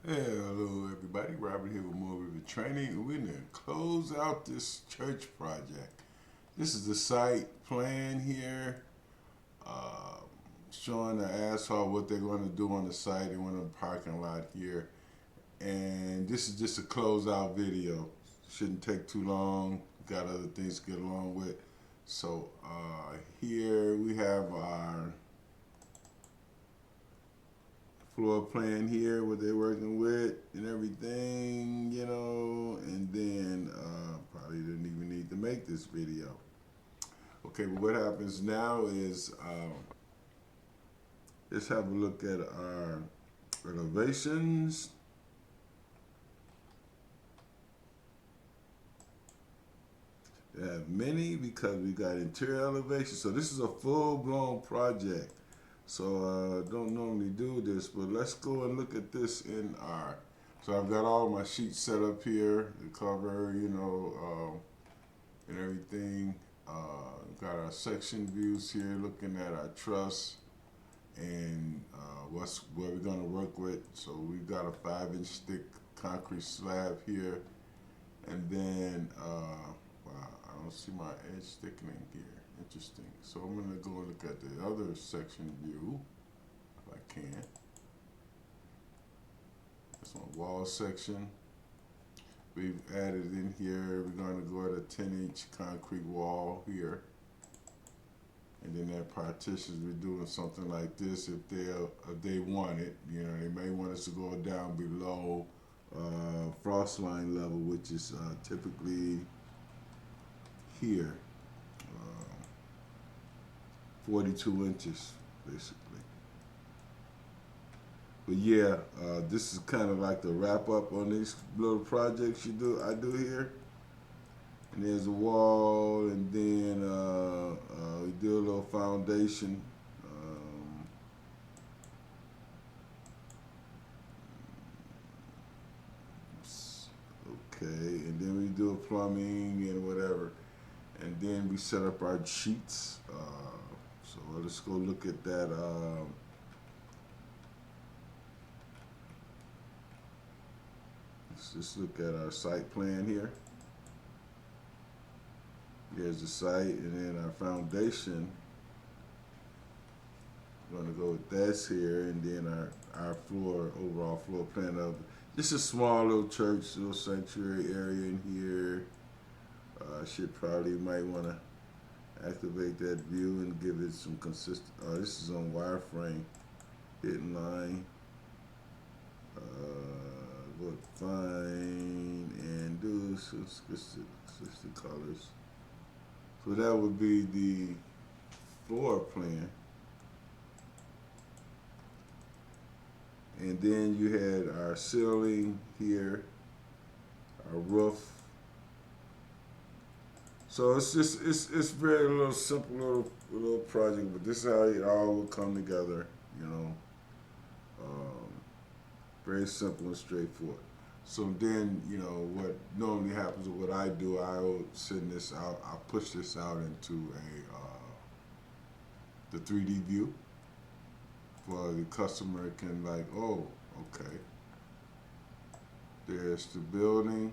Hello everybody, Robert here with more Revit Training, and we're going to close out this church project. This is the site plan here, uh, showing the asphalt, what they're going to do on the site. They want a parking lot here, and this is just a closeout video. Shouldn't take too long, got other things to get along with. So here we have our floor plan here, what they're working with and everything, and then probably didn't even need to make this video. Okay, but what happens now is let's have a look at our renovations. We have many because we got interior elevation. So this is a full-blown project. So don't normally do this, but let's go and look at this in our. So I've got all my sheets set up here, the cover, and everything. Got our section views here, looking at our truss and where we're gonna work with. So we've got a 5-inch thick concrete slab here, and then wow, I don't see my edge thickening here. Interesting. So I'm gonna go and look at the other section view, if I can. That's my wall section. We've added in here, we're gonna go at a 10-inch concrete wall here. And then that partitions, we're doing something like this if they want it. They may want us to go down below frost line level, which is typically here. 42 inches, basically. But yeah, this is kind of like the wrap up on these little projects I do here. And there's a wall, and then we do a little foundation. Okay, and then we do a plumbing and whatever. And then we set up our sheets. So let's go look at that. Let's just look at our site plan here. Here's the site, and then our foundation. We're gonna go with this here, and then our overall floor plan of just a small little church, little sanctuary area in here. Should probably might want to activate that view and give it some consistent. This is on wireframe, hidden line. Look fine and do switch the colors. So that would be the floor plan. And then you had our ceiling here, our roof. So it's very little simple little project, but this is how it all will come together, Um, very simple and straightforward. So then, what normally happens, or what I do, I'll send this out. I'll push this out into the 3D view, for the customer can like, oh, okay. There's the building.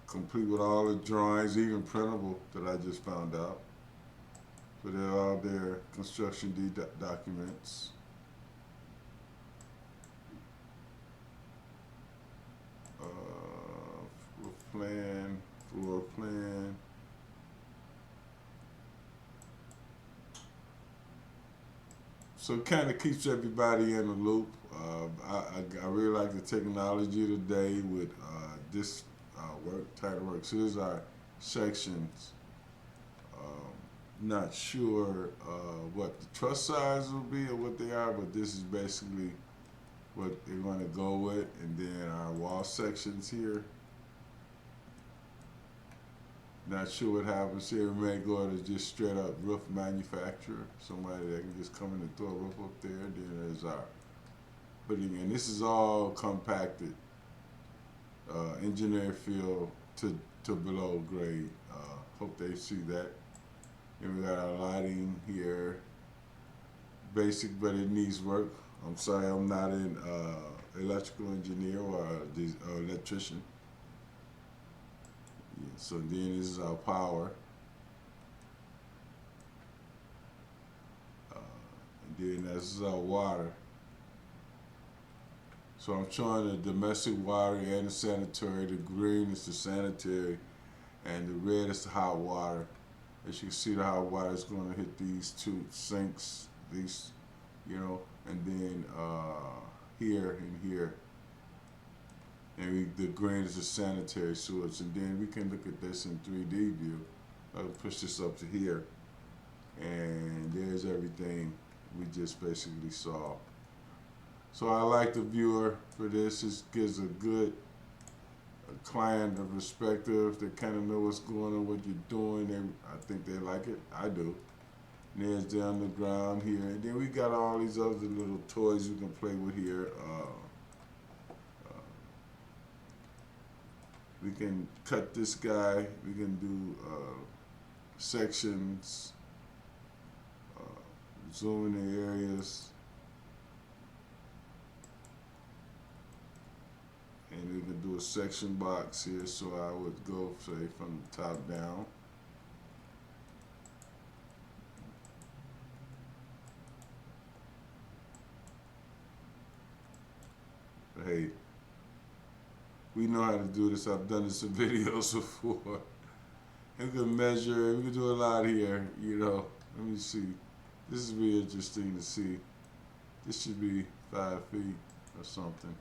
Complete with all the drawings, even printable, that I just found out. So they're all their construction documents. Floor plan. So it kind of keeps everybody in the loop. I really like the technology today with this title work. So here's our sections. Not sure what the truss size will be or what they are, but this is basically what they're going to go with. And then our wall sections here. Not sure what happens here. We may go to just straight up roof manufacturer, somebody that can just come in and throw a roof up there. Then there's our putting in. This is all compacted, engineer feel to below grade. Hope they see that. And we got our lighting here, basic, but it needs work. I'm sorry, I'm not an electrical engineer or electrician. Yeah, so then this is our power. And then this is our water. So I'm showing the domestic water and the sanitary. The green is the sanitary, and the red is the hot water. As you can see, the hot water is going to hit these two sinks, these, and then here and here. And the green is the sanitary sewage. And then we can look at this in 3D view. I'll push this up to here. And there's everything we just basically saw. So I like the viewer for this. It gives a good client a perspective. They kind of know what's going on, what you're doing. I think they like it. I do. And there's the underground here. And then we got all these other little toys you can play with here. We can cut this guy. We can do sections, zoom in the areas. And we can do a section box here, so I would go, say, from the top down. But hey, we know how to do this. I've done this in videos before. And we can measure, we can do a lot here, Let me see. This is really interesting to see. This should be 5 feet or something.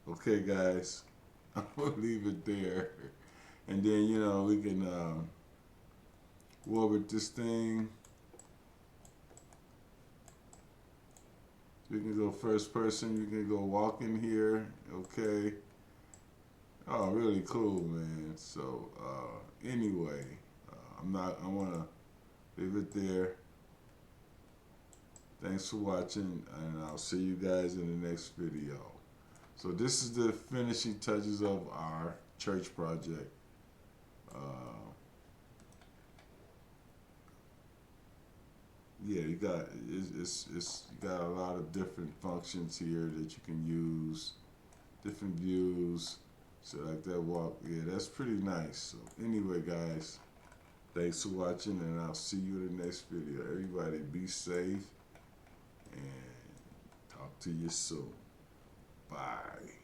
Okay, guys, I'm gonna leave it there, and then we can orbit this thing. We can go first person. You can go walking here. Okay. Oh, really cool, man. So anyway, I wanna leave it there. Thanks for watching, and I'll see you guys in the next video. So this is the finishing touches of our church project. Yeah, you got you got a lot of different functions here that you can use, different views. So like that walk, yeah, that's pretty nice. So anyway, guys, thanks for watching, and I'll see you in the next video. Everybody be safe, and talk to you soon. Bye.